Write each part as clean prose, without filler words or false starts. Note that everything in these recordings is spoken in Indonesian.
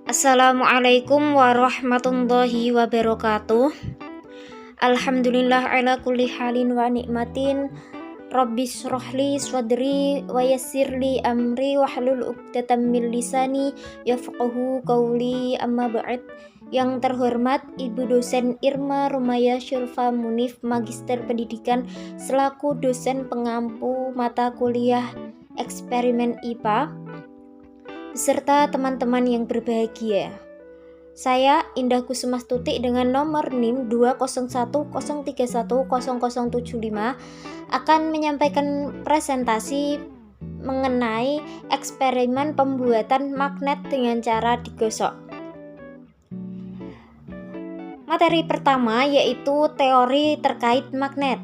Assalamualaikum warahmatullahi wabarakatuh. Alhamdulillah ala kulli halin wa nikmatin. Rabbis shrahli sadri wa yassirli amri wahlul 'uqdatam min lisani yafqahu qawli, amma ba'd. Yang terhormat Ibu dosen Irma Rumaya Syulfa Munif, Magister Pendidikan selaku dosen pengampu mata kuliah eksperimen IPA, beserta teman-teman yang berbahagia. Saya Indah Kusumastuti dengan nomor NIM 20103100075 akan menyampaikan presentasi mengenai eksperimen pembuatan magnet dengan cara digosok. Materi pertama yaitu teori terkait magnet.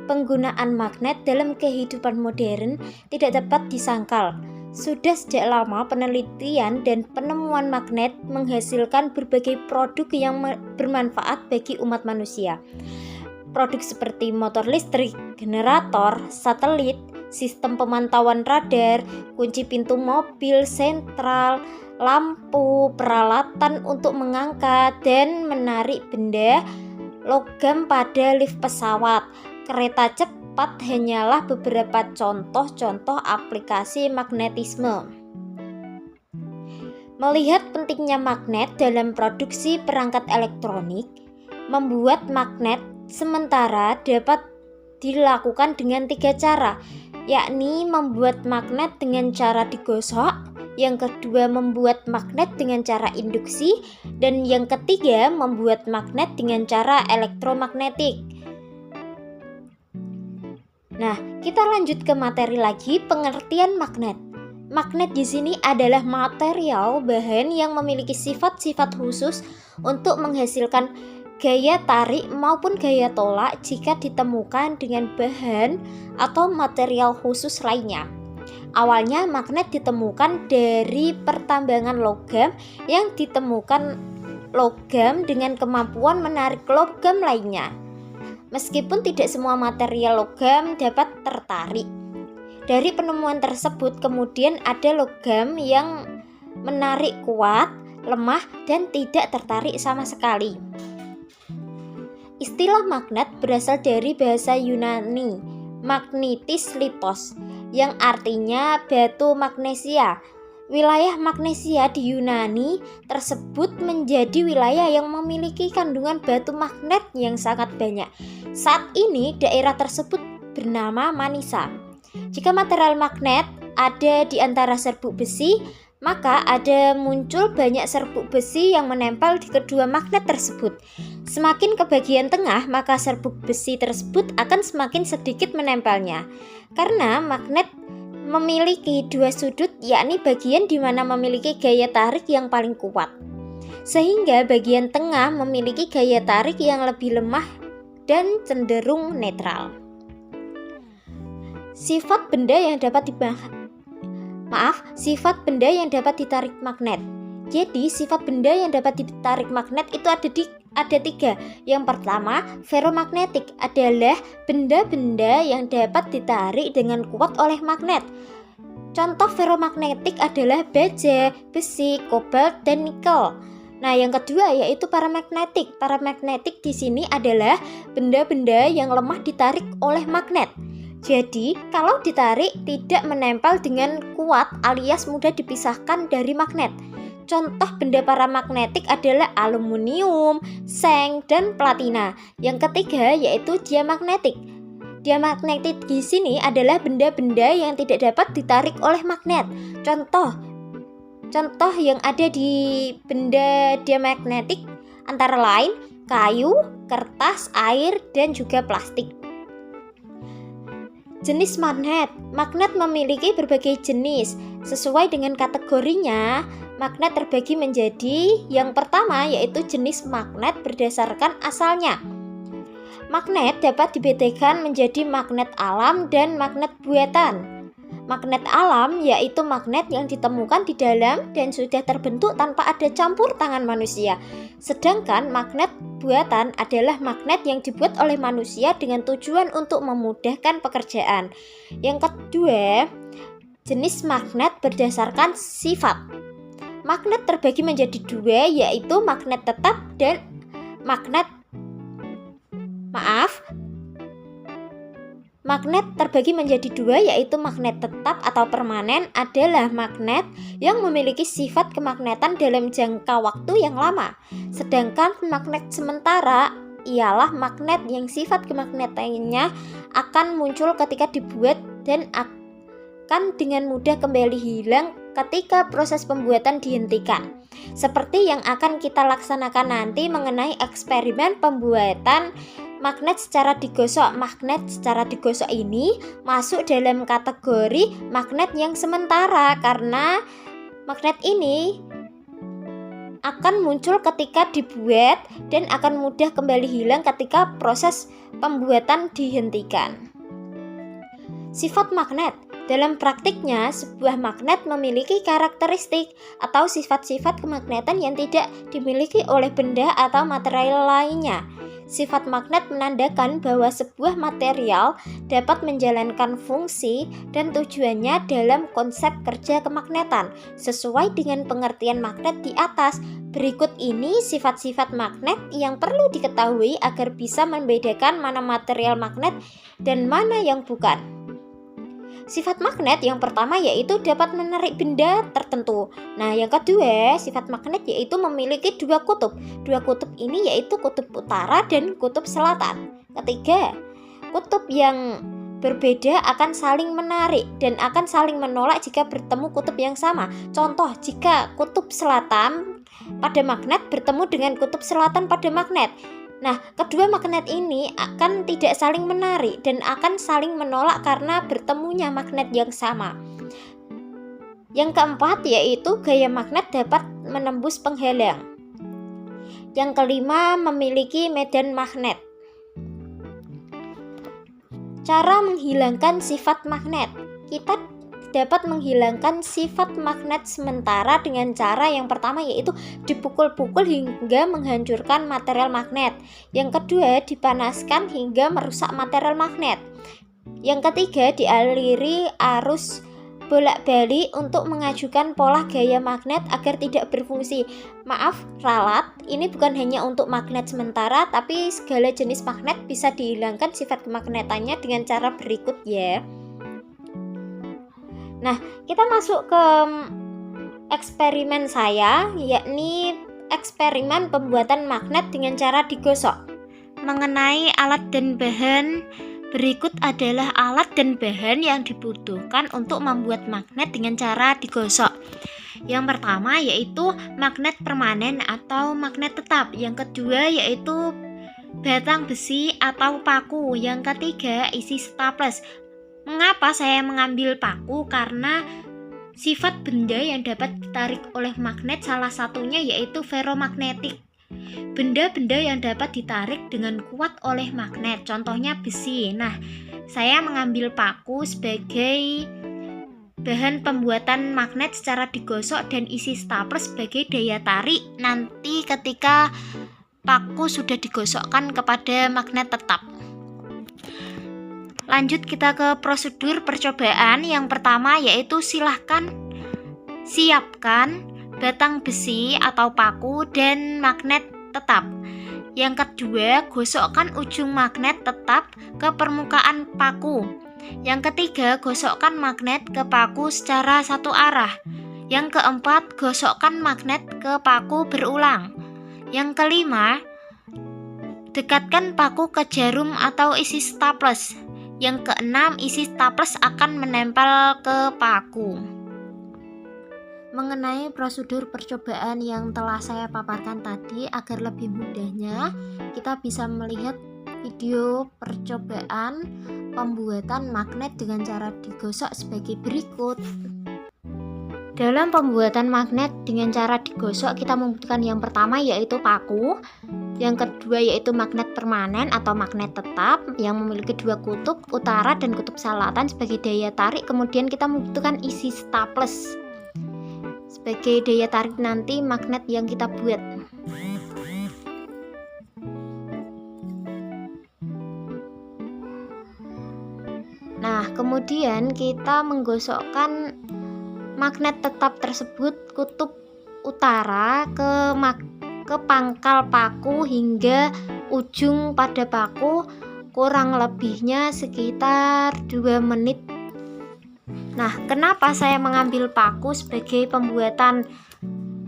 Penggunaan magnet dalam kehidupan modern tidak dapat disangkal. Sudah sejak lama penelitian dan penemuan magnet menghasilkan berbagai produk yang bermanfaat bagi umat manusia. Produk seperti motor listrik, generator, satelit, sistem pemantauan radar, kunci pintu mobil, sentral, lampu, peralatan untuk mengangkat dan menarik benda, logam pada lift pesawat, kereta cepat hanyalah beberapa contoh-contoh aplikasi magnetisme. Melihat pentingnya magnet dalam produksi perangkat elektronik, membuat magnet sementara dapat dilakukan dengan 3 cara, yakni membuat magnet dengan cara digosok, yang kedua membuat magnet dengan cara induksi, dan yang ketiga membuat magnet dengan cara elektromagnetik. Nah, kita lanjut ke materi lagi, pengertian magnet. Magnet di sini adalah material bahan yang memiliki sifat-sifat khusus untuk menghasilkan gaya tarik maupun gaya tolak jika ditemukan dengan bahan atau material khusus lainnya. Awalnya magnet ditemukan dari pertambangan logam yang ditemukan logam dengan kemampuan menarik logam lainnya. Meskipun tidak semua material logam dapat tertarik. Dari penemuan tersebut kemudian ada logam yang menarik kuat, lemah, dan tidak tertarik sama sekali. Istilah magnet berasal dari bahasa Yunani, magnetis litos, yang artinya batu magnesia. Wilayah magnesia di Yunani tersebut menjadi wilayah yang memiliki kandungan batu magnet yang sangat banyak. Saat ini daerah tersebut bernama Manisa. Jika material magnet ada di antara serbuk besi, maka ada muncul banyak serbuk besi yang menempel di kedua magnet tersebut. Semakin ke bagian tengah, maka serbuk besi tersebut akan semakin sedikit menempelnya. Karena magnet memiliki 2 sudut, yakni bagian di mana memiliki gaya tarik yang paling kuat, sehingga bagian tengah memiliki gaya tarik yang lebih lemah dan cenderung netral. Sifat benda yang dapat ditarik magnet. Jadi sifat benda yang dapat ditarik magnet itu ada 3. Yang pertama, ferromagnetik adalah benda-benda yang dapat ditarik dengan kuat oleh magnet. Contoh ferromagnetik adalah baja, besi, kobalt, dan nikel. Nah, yang kedua yaitu paramagnetik. Paramagnetik di sini adalah benda-benda yang lemah ditarik oleh magnet. Jadi, kalau ditarik tidak menempel dengan kuat alias mudah dipisahkan dari magnet. Contoh benda paramagnetik adalah aluminium, seng, dan platina. Yang ketiga yaitu diamagnetik. Diamagnetik di sini adalah benda-benda yang tidak dapat ditarik oleh magnet. Contoh yang ada di benda diamagnetik antara lain kayu, kertas, air, dan juga plastik. Jenis magnet. Magnet memiliki berbagai jenis. Sesuai dengan kategorinya, magnet terbagi menjadi yang pertama yaitu jenis magnet berdasarkan asalnya. Magnet dapat dibedakan menjadi magnet alam dan magnet buatan. Magnet alam yaitu magnet yang ditemukan di dalam dan sudah terbentuk tanpa ada campur tangan manusia. Sedangkan magnet buatan adalah magnet yang dibuat oleh manusia dengan tujuan untuk memudahkan pekerjaan. Yang kedua, jenis magnet berdasarkan sifat. magnet terbagi menjadi dua, yaitu magnet tetap dan magnet terbagi menjadi dua, yaitu magnet tetap atau permanen adalah magnet yang memiliki sifat kemagnetan dalam jangka waktu yang lama. Sedangkan magnet sementara ialah magnet yang sifat kemagnetannya akan muncul ketika dibuat dan akan dengan mudah kembali hilang ketika proses pembuatan dihentikan. Seperti yang akan kita laksanakan nanti mengenai eksperimen pembuatan magnet secara digosok. Magnet secara digosok ini masuk dalam kategori magnet yang sementara karena magnet ini akan muncul ketika dibuat dan akan mudah kembali hilang ketika proses pembuatan dihentikan. Sifat magnet. Dalam praktiknya, sebuah magnet memiliki karakteristik atau sifat-sifat kemagnetan yang tidak dimiliki oleh benda atau material lainnya. Sifat magnet menandakan bahwa sebuah material dapat menjalankan fungsi dan tujuannya dalam konsep kerja kemagnetan sesuai dengan pengertian magnet di atas. Berikut ini sifat-sifat magnet yang perlu diketahui agar bisa membedakan mana material magnet dan mana yang bukan. Sifat magnet yang pertama yaitu dapat menarik benda tertentu. Nah, yang kedua, sifat magnet yaitu memiliki dua kutub. Dua kutub ini yaitu kutub utara dan kutub selatan. Ketiga, kutub yang berbeda akan saling menarik dan akan saling menolak jika bertemu kutub yang sama. Contoh, jika kutub selatan pada magnet bertemu dengan kutub selatan pada magnet. Nah, kedua magnet ini akan tidak saling menarik dan akan saling menolak karena bertemunya magnet yang sama. Yang keempat yaitu gaya magnet dapat menembus penghalang. Yang kelima, memiliki medan magnet. Cara menghilangkan sifat magnet. Kita dapat menghilangkan sifat magnet sementara dengan cara yang pertama yaitu dipukul-pukul hingga menghancurkan material magnet. Yang kedua, dipanaskan hingga merusak material magnet. Yang ketiga, dialiri arus bolak-balik untuk mengajukan pola gaya magnet agar tidak berfungsi. Maaf, ralat, ini bukan hanya untuk magnet sementara, tapi segala jenis magnet bisa dihilangkan sifat kemagnetannya dengan cara berikut ya. Nah, kita masuk ke eksperimen saya, yakni eksperimen pembuatan magnet dengan cara digosok. Mengenai alat dan bahan, berikut adalah alat dan bahan yang dibutuhkan untuk membuat magnet dengan cara digosok. Yang pertama yaitu magnet permanen atau magnet tetap. Yang kedua yaitu batang besi atau paku. Yang ketiga isi staples. Mengapa saya mengambil paku? Karena sifat benda yang dapat ditarik oleh magnet salah satunya yaitu ferromagnetik. Benda-benda yang dapat ditarik dengan kuat oleh magnet, contohnya besi. Nah, saya mengambil paku sebagai bahan pembuatan magnet secara digosok dan isi stapler sebagai daya tarik nanti ketika paku sudah digosokkan kepada magnet tetap. Lanjut kita ke prosedur percobaan. Yang pertama yaitu siapkan batang besi atau paku dan magnet tetap. Yang kedua, gosokkan ujung magnet tetap ke permukaan paku. Yang ketiga, gosokkan magnet ke paku secara satu arah. Yang keempat, gosokkan magnet ke paku berulang. Yang kelima, dekatkan paku ke jarum atau isi staples. Yang keenam, isi staples akan menempel ke paku. Mengenai prosedur percobaan yang telah saya paparkan tadi, agar lebih mudahnya kita bisa melihat video percobaan pembuatan magnet dengan cara digosok sebagai berikut. Dalam pembuatan magnet dengan cara digosok, kita membutuhkan yang pertama yaitu paku, yang kedua yaitu magnet permanen atau magnet tetap yang memiliki dua kutub utara dan kutub selatan sebagai daya tarik. Kemudian kita membutuhkan isi staples sebagai daya tarik nanti magnet yang kita buat. Nah, kemudian kita menggosokkan magnet tetap tersebut kutub utara ke pangkal paku hingga ujung pada paku, kurang lebihnya sekitar 2 menit. Nah, kenapa saya mengambil paku sebagai pembuatan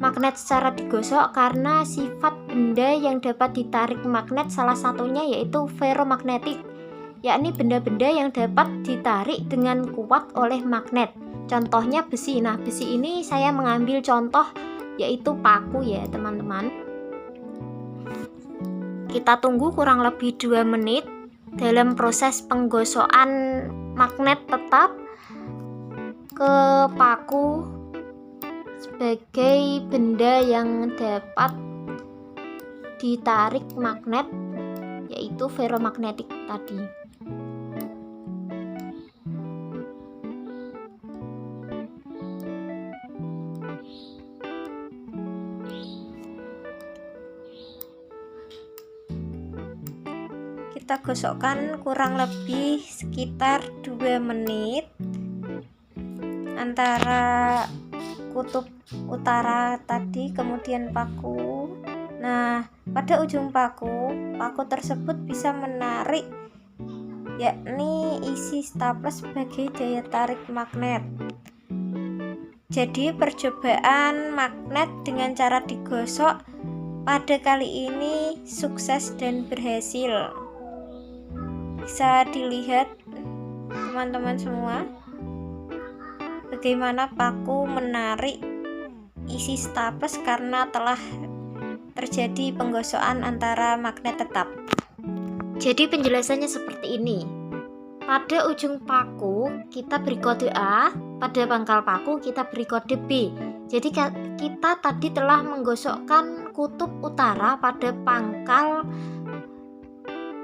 magnet secara digosok? Karena sifat benda yang dapat ditarik magnet salah satunya yaitu ferromagnetik, yakni benda-benda yang dapat ditarik dengan kuat oleh magnet. Contohnya besi. Nah, besi ini saya mengambil contoh yaitu paku ya teman-teman. Kita tunggu kurang lebih 2 menit dalam proses penggosokan magnet tetap ke paku sebagai benda yang dapat ditarik magnet, yaitu ferromagnetik tadi. Kita gosokkan kurang lebih sekitar 2 menit antara kutub utara tadi kemudian paku. Nah, pada ujung paku tersebut bisa menarik yakni isi staples sebagai daya tarik magnet. Jadi percobaan magnet dengan cara digosok pada kali ini sukses dan berhasil. Bisa dilihat teman-teman semua bagaimana paku menarik isi staples karena telah terjadi penggosokan antara magnet tetap. Jadi penjelasannya seperti ini. Pada ujung paku kita beri kode A, pada pangkal paku kita beri kode B. Jadi kita tadi telah menggosokkan kutub utara pada pangkal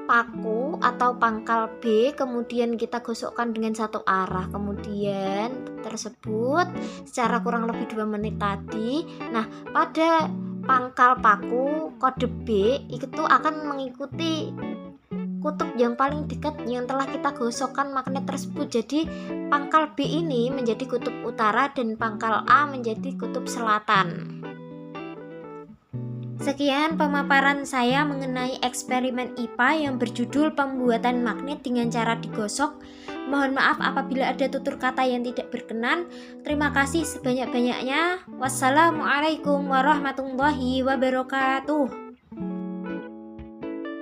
paku atau pangkal B, kemudian kita gosokkan dengan satu arah, kemudian tersebut secara kurang lebih 2 menit tadi. Nah, pada pangkal paku kode B itu akan mengikuti kutub yang paling dekat yang telah kita gosokkan magnet tersebut. Jadi pangkal B ini menjadi kutub utara dan pangkal A menjadi kutub selatan. Sekian pemaparan saya mengenai eksperimen IPA yang berjudul pembuatan magnet dengan cara digosok. Mohon maaf apabila ada tutur kata yang tidak berkenan. Terima kasih sebanyak-banyaknya. Wassalamualaikum warahmatullahi wabarakatuh.